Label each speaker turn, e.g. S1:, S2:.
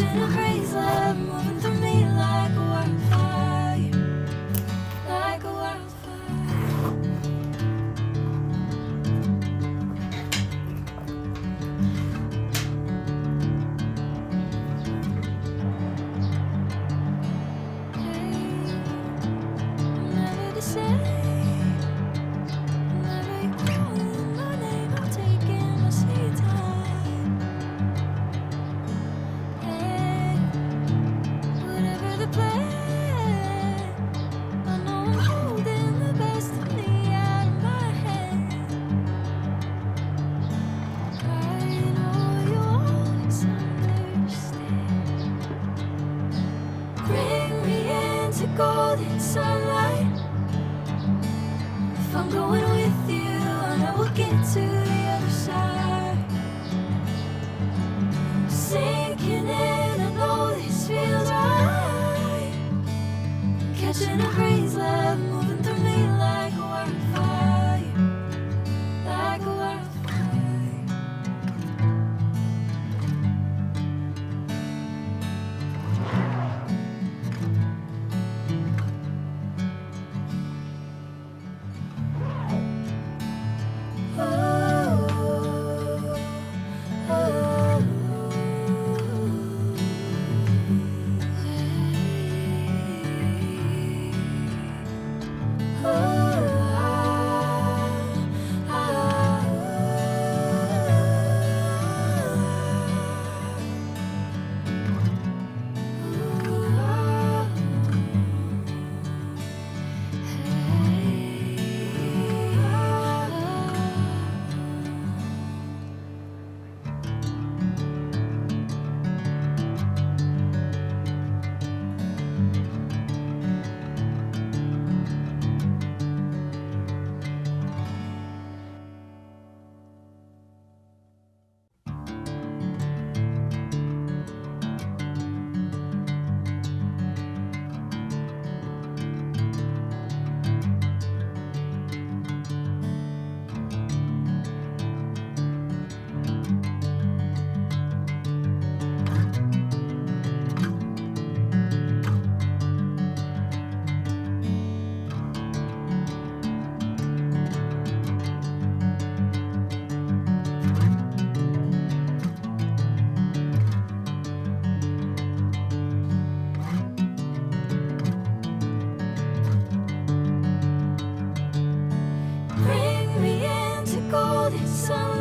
S1: Catching a crazy love moving through me like a wildfire, like a wildfire. Never the same. Never you calling my name. I'm taking my sweet time. Hey, whatever the plan, I know I'm holding the best of me out of my hand. I know you always understand. Bring me into golden sunlight. If I'm going with you, I know we'll get to the other side. Sinking in, I know this feels right. Catching a crazy love moving through me like a wildfire, like a wildfire. Bring me into golden sunlight.